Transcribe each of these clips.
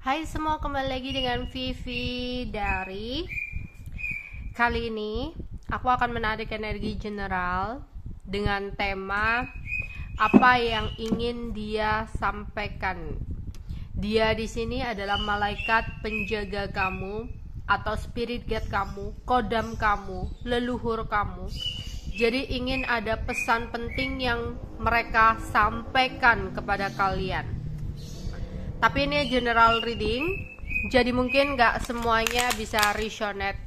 Hai semua, kembali lagi dengan Vivi dari. Kali ini aku akan menarik energi general dengan tema apa yang ingin dia sampaikan. Dia di sini adalah malaikat penjaga kamu atau spirit guide kamu, kodam kamu, leluhur kamu. Jadi ingin ada pesan penting yang mereka sampaikan kepada kalian. Tapi ini general reading, jadi mungkin gak semuanya bisa resonate.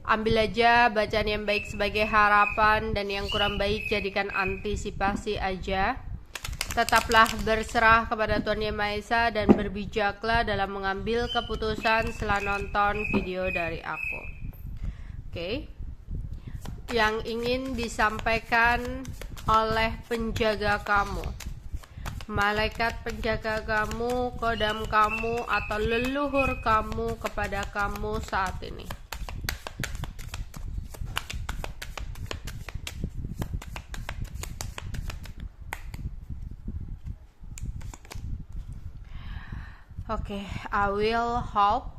Ambil aja bacaan yang baik sebagai harapan, dan yang kurang baik jadikan antisipasi aja. Tetaplah berserah kepada Tuhan Yang Maha Esa dan berbijaklah dalam mengambil keputusan setelah nonton video dari aku. Oke. Yang ingin disampaikan oleh penjaga kamu, malaikat penjaga kamu, kodam kamu, atau leluhur kamu kepada kamu saat ini. Okay, I will hope.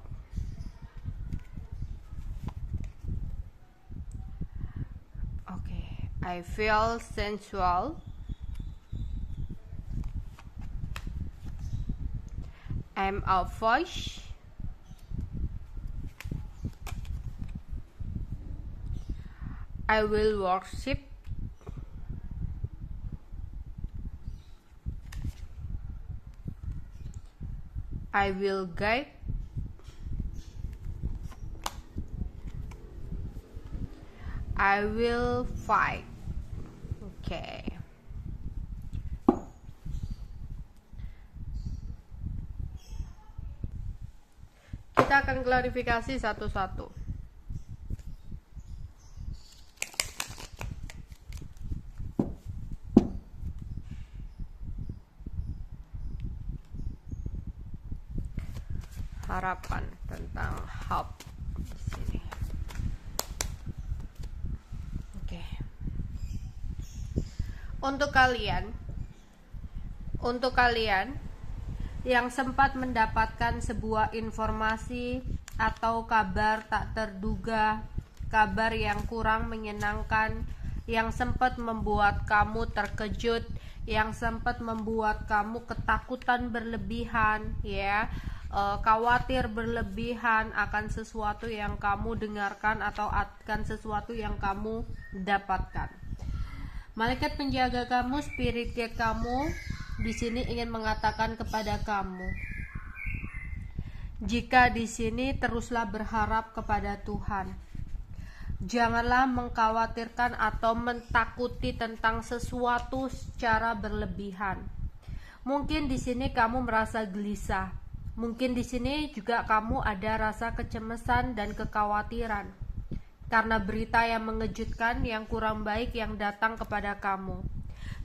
Okay, I feel sensual. I'm a voice. I will worship. I will guide. I will fight. Okay. Kita akan klarifikasi satu-satu. Harapan tentang hope di sini. Oke. Untuk kalian yang sempat mendapatkan sebuah informasi atau kabar tak terduga, kabar yang kurang menyenangkan, yang sempat membuat kamu terkejut, yang sempat membuat kamu ketakutan berlebihan, ya, khawatir berlebihan akan sesuatu yang kamu dengarkan atau akan sesuatu yang kamu dapatkan. Malaikat penjaga kamu, spirit guide kamu di sini ingin mengatakan kepada kamu, jika di sini teruslah berharap kepada Tuhan. Janganlah mengkhawatirkan atau mentakuti tentang sesuatu secara berlebihan. Mungkin di sini kamu merasa gelisah. Mungkin di sini juga kamu ada rasa kecemasan dan kekhawatiran karena berita yang mengejutkan, yang kurang baik yang datang kepada kamu.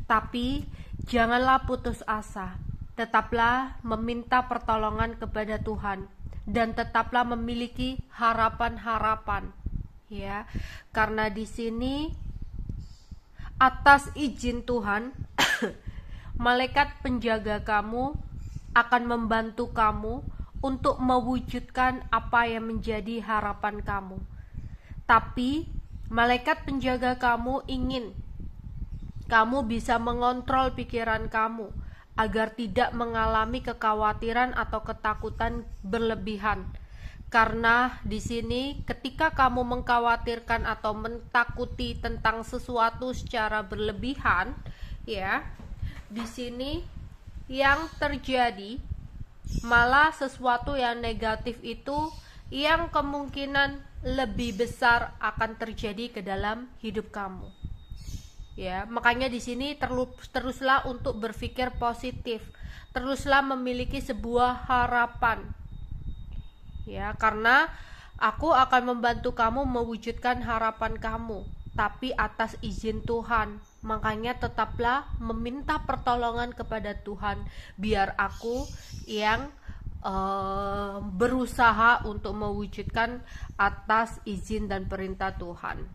Tapi janganlah putus asa. Tetaplah meminta pertolongan kepada Tuhan dan tetaplah memiliki harapan-harapan, ya. Karena di sini atas izin Tuhan malaikat penjaga kamu akan membantu kamu untuk mewujudkan apa yang menjadi harapan kamu. Tapi malaikat penjaga kamu ingin kamu bisa mengontrol pikiran kamu agar tidak mengalami kekhawatiran atau ketakutan berlebihan. Karena di sini ketika kamu mengkhawatirkan atau mentakuti tentang sesuatu secara berlebihan, ya, di sini yang terjadi malah sesuatu yang negatif itu yang kemungkinan lebih besar akan terjadi ke dalam hidup kamu. Ya, makanya di sini teruslah untuk berpikir positif, teruslah memiliki sebuah harapan. Ya, karena aku akan membantu kamu mewujudkan harapan kamu, tapi atas izin Tuhan. Makanya tetaplah meminta pertolongan kepada Tuhan, biar aku yang berusaha untuk mewujudkan atas izin dan perintah Tuhan.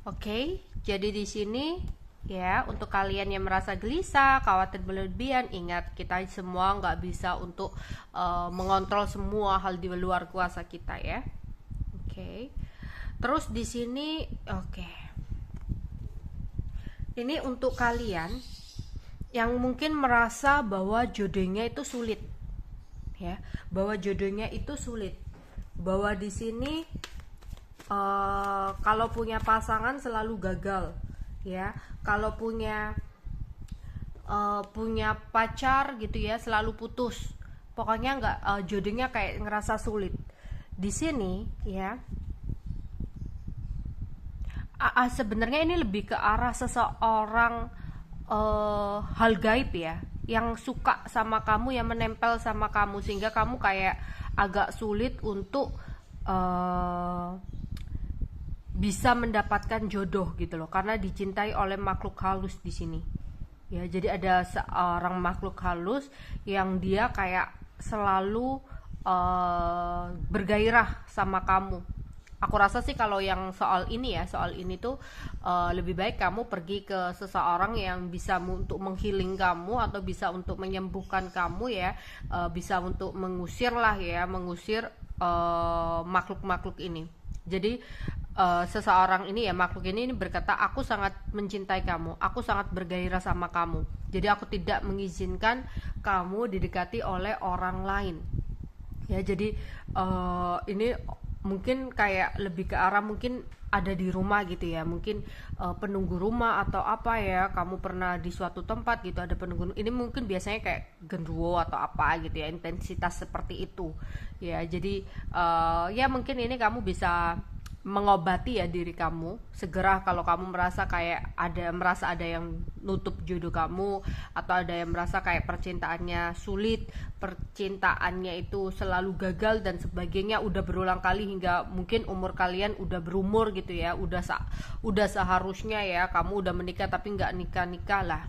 Oke, jadi di sini Ya, untuk kalian yang merasa gelisah, khawatir berlebihan, ingat kita semua nggak bisa untuk mengontrol semua hal di luar kuasa kita ya. Oke. Terus di sini, oke. Ini untuk kalian yang mungkin merasa bahwa jodohnya itu sulit, ya, bahwa jodohnya itu sulit, bahwa di sini kalau punya pasangan selalu gagal, ya, kalau punya pacar gitu ya selalu putus, pokoknya nggak jodohnya kayak ngerasa sulit. Di sini ya sebenarnya ini lebih ke arah seseorang hal gaib ya, yang suka sama kamu, yang menempel sama kamu, sehingga kamu kayak agak sulit untuk bisa mendapatkan jodoh gitu loh, karena dicintai oleh makhluk halus di sini. Ya, jadi ada seorang makhluk halus yang dia kayak selalu bergairah sama kamu. Aku rasa sih kalau yang soal ini tuh lebih baik kamu pergi ke seseorang yang bisa untuk menghealing kamu, atau bisa untuk menyembuhkan kamu ya, bisa untuk mengusir makhluk-makhluk ini. Jadi seseorang ini ya, makhluk ini berkata, aku sangat mencintai kamu, aku sangat bergairah sama kamu, jadi aku tidak mengizinkan kamu didekati oleh orang lain ya. Jadi ini mungkin kayak lebih ke arah mungkin ada di rumah gitu ya, mungkin penunggu rumah atau apa ya, kamu pernah di suatu tempat gitu ada penunggu, ini mungkin biasanya kayak genderuwo atau apa gitu ya, intensitas seperti itu ya. Jadi ya mungkin ini kamu bisa mengobati ya diri kamu segera kalau kamu merasa ada yang nutup jodoh kamu, atau ada yang merasa kayak percintaannya sulit, percintaannya itu selalu gagal dan sebagainya, udah berulang kali hingga mungkin umur kalian udah berumur gitu ya, udah seharusnya ya kamu udah menikah tapi nggak nikah lah.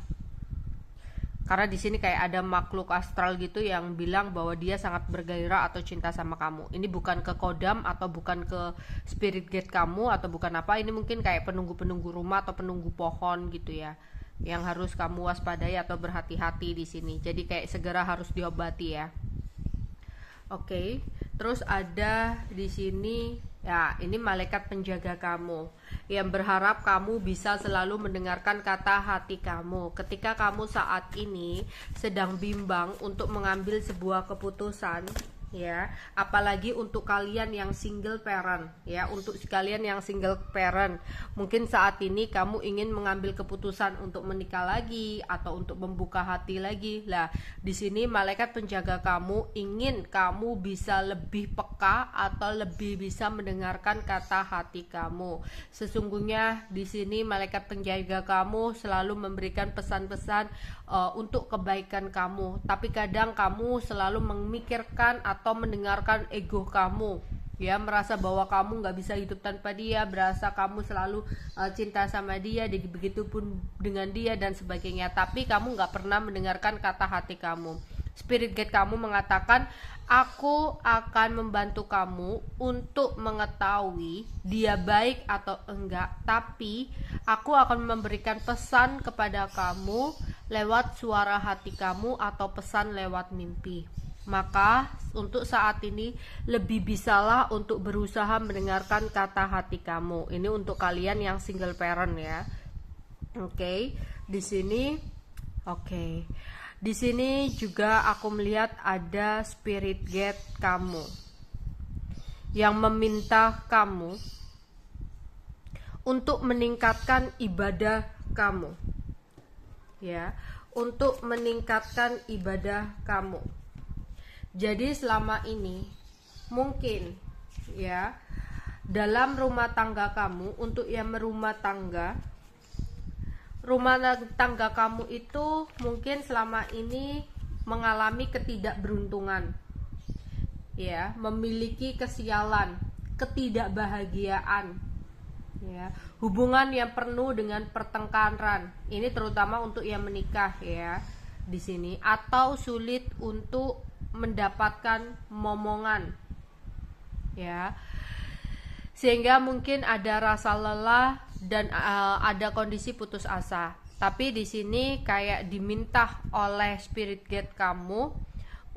Karena di sini kayak ada makhluk astral gitu yang bilang bahwa dia sangat bergairah atau cinta sama kamu. Ini bukan ke kodam atau bukan ke spirit gate kamu atau bukan apa. Ini mungkin kayak penunggu-penunggu rumah atau penunggu pohon gitu ya, yang harus kamu waspadai atau berhati-hati di sini. Jadi kayak segera harus diobati ya. Oke. Terus ada di sini ya, ini malaikat penjaga kamu yang berharap kamu bisa selalu mendengarkan kata hati kamu ketika kamu saat ini sedang bimbang untuk mengambil sebuah keputusan ya, apalagi untuk kalian yang single parent ya, untuk kalian yang single parent mungkin saat ini kamu ingin mengambil keputusan untuk menikah lagi atau untuk membuka hati lagi. Lah, di sini malaikat penjaga kamu ingin kamu bisa lebih peka atau lebih bisa mendengarkan kata hati kamu. Sesungguhnya di sini malaikat penjaga kamu selalu memberikan pesan-pesan untuk kebaikan kamu, tapi kadang kamu selalu memikirkan atau mendengarkan ego kamu ya, merasa bahwa kamu nggak bisa hidup tanpa dia, berasa kamu selalu cinta sama dia, begitupun dengan dia dan sebagainya, tapi kamu nggak pernah mendengarkan kata hati kamu. Spirit guide kamu mengatakan, aku akan membantu kamu untuk mengetahui dia baik atau enggak, tapi aku akan memberikan pesan kepada kamu lewat suara hati kamu atau pesan lewat mimpi. Maka untuk saat ini lebih bisalah untuk berusaha mendengarkan kata hati kamu. Ini untuk kalian yang single parent ya. Oke, di sini oke. Di sini juga aku melihat ada spirit guide kamu yang meminta kamu untuk meningkatkan ibadah kamu. Ya, untuk meningkatkan ibadah kamu. Jadi selama ini mungkin ya dalam rumah tangga kamu, untuk yang berumah tangga, rumah tangga kamu itu mungkin selama ini mengalami ketidakberuntungan ya, memiliki kesialan, ketidakbahagiaan ya, hubungan yang penuh dengan pertengkaran. Ini terutama untuk yang menikah ya di sini, atau sulit untuk mendapatkan momongan ya, sehingga mungkin ada rasa lelah dan ada kondisi putus asa. Tapi di sini kayak diminta oleh spirit guide kamu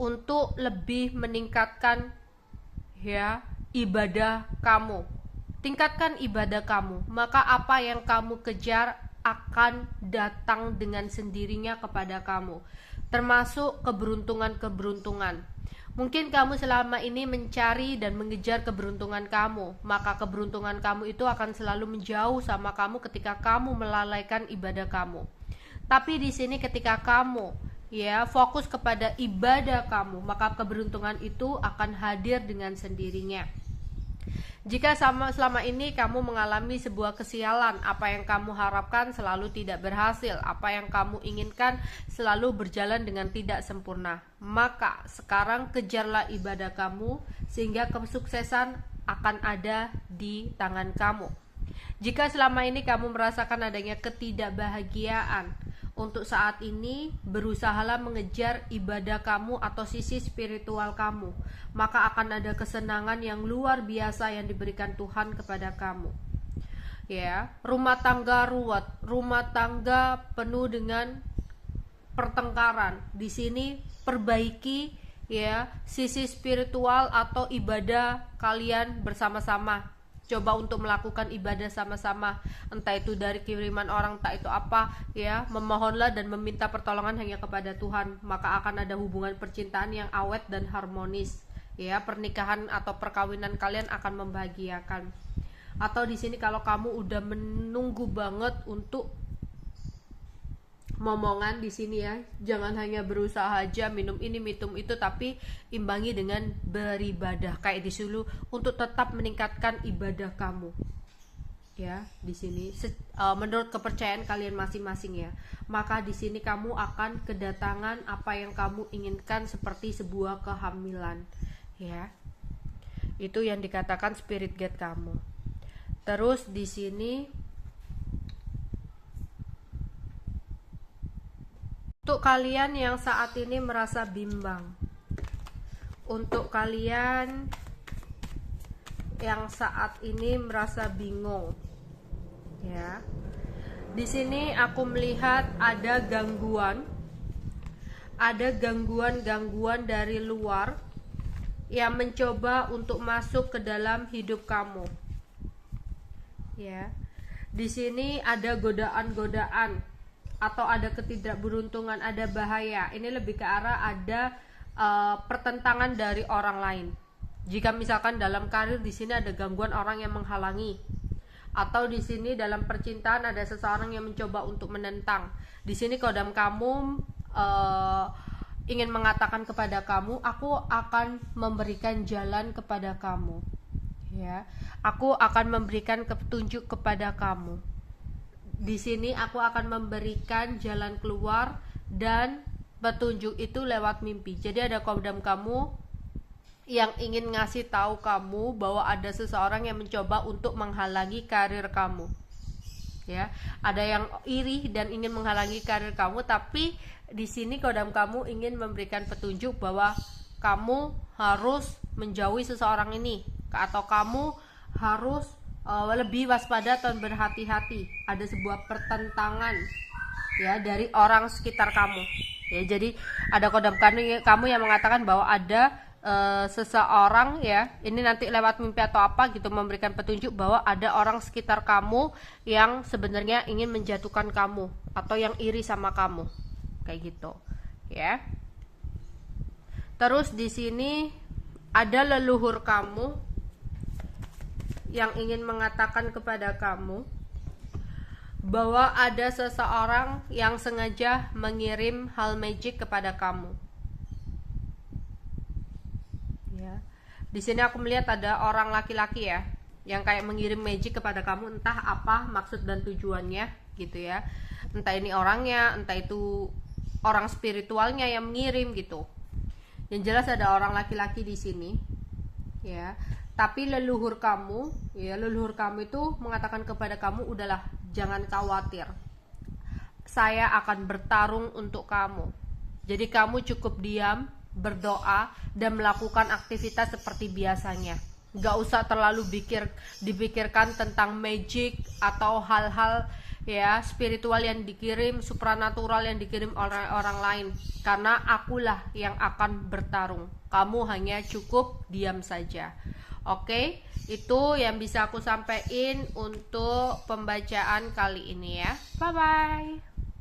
untuk lebih meningkatkan ya ibadah kamu. Tingkatkan ibadah kamu, maka apa yang kamu kejar akan datang dengan sendirinya kepada kamu, termasuk keberuntungan-keberuntungan. Mungkin kamu selama ini mencari dan mengejar keberuntungan kamu, maka keberuntungan kamu itu akan selalu menjauh sama kamu ketika kamu melalaikan ibadah kamu. Tapi di sini ketika kamu ya fokus kepada ibadah kamu, maka keberuntungan itu akan hadir dengan sendirinya. Jika selama ini kamu mengalami sebuah kesialan, apa yang kamu harapkan selalu tidak berhasil, apa yang kamu inginkan selalu berjalan dengan tidak sempurna, maka sekarang kejarlah ibadah kamu sehingga kesuksesan akan ada di tangan kamu. Jika selama ini kamu merasakan adanya ketidakbahagiaan, untuk saat ini berusahalah mengejar ibadah kamu atau sisi spiritual kamu, maka akan ada kesenangan yang luar biasa yang diberikan Tuhan kepada kamu. Ya, rumah tangga ruwet, rumah tangga penuh dengan pertengkaran. Di sini perbaiki ya sisi spiritual atau ibadah kalian bersama-sama. Coba untuk melakukan ibadah sama-sama, entah itu dari kiriman orang, entah itu apa ya, memohonlah dan meminta pertolongan hanya kepada Tuhan, maka akan ada hubungan percintaan yang awet dan harmonis ya. Pernikahan atau perkawinan kalian akan membahagiakan. Atau di sini kalau kamu udah menunggu banget untuk momongan, di sini ya, jangan hanya berusaha aja minum ini minum itu, tapi imbangi dengan beribadah kayak disuruh untuk tetap meningkatkan ibadah kamu ya. Di sini menurut kepercayaan kalian masing-masing ya, maka di sini kamu akan kedatangan apa yang kamu inginkan seperti sebuah kehamilan ya. Itu yang dikatakan spirit guide kamu. Terus di sini untuk kalian yang saat ini merasa bimbang, untuk kalian yang saat ini merasa bingung, ya, di sini aku melihat ada gangguan dari luar yang mencoba untuk masuk ke dalam hidup kamu, ya. Di sini ada godaan-godaan atau ada ketidakberuntungan, ada bahaya. Ini lebih ke arah ada pertentangan dari orang lain. Jika misalkan dalam karir, di sini ada gangguan orang yang menghalangi, atau di sini dalam percintaan ada seseorang yang mencoba untuk menentang. Di sini kodam kamu ingin mengatakan kepada kamu, aku akan memberikan jalan kepada kamu, ya. Aku akan memberikan petunjuk kepada kamu. Di sini aku akan memberikan jalan keluar dan petunjuk itu lewat mimpi. Jadi ada kodam kamu yang ingin ngasih tahu kamu bahwa ada seseorang yang mencoba untuk menghalangi karir kamu. Ya, ada yang iri dan ingin menghalangi karir kamu, tapi di sini kodam kamu ingin memberikan petunjuk bahwa kamu harus menjauhi seseorang ini, atau kamu harus lebih waspada dan berhati-hati. Ada sebuah pertentangan ya dari orang sekitar kamu ya. Jadi ada kodam kamu yang mengatakan bahwa ada seseorang ya, ini nanti lewat mimpi atau apa gitu, memberikan petunjuk bahwa ada orang sekitar kamu yang sebenarnya ingin menjatuhkan kamu atau yang iri sama kamu kayak gitu ya. Terus di sini ada leluhur kamu yang ingin mengatakan kepada kamu bahwa ada seseorang yang sengaja mengirim hal magic kepada kamu. Ya. Di sini aku melihat ada orang laki-laki ya, yang kayak mengirim magic kepada kamu, entah apa maksud dan tujuannya gitu ya. Entah ini orangnya, entah itu orang spiritualnya yang mengirim gitu. Yang jelas ada orang laki-laki di sini. Ya. Tapi leluhur kamu itu mengatakan kepada kamu, udahlah, jangan khawatir, saya akan bertarung untuk kamu. Jadi kamu cukup diam, berdoa, dan melakukan aktivitas seperti biasanya. Gak usah terlalu dipikirkan tentang magic atau hal-hal ya, spiritual yang dikirim, supranatural yang dikirim oleh orang lain, karena akulah yang akan bertarung. Kamu hanya cukup diam saja. Oke, itu yang bisa aku sampaikan untuk pembacaan kali ini ya. Bye bye.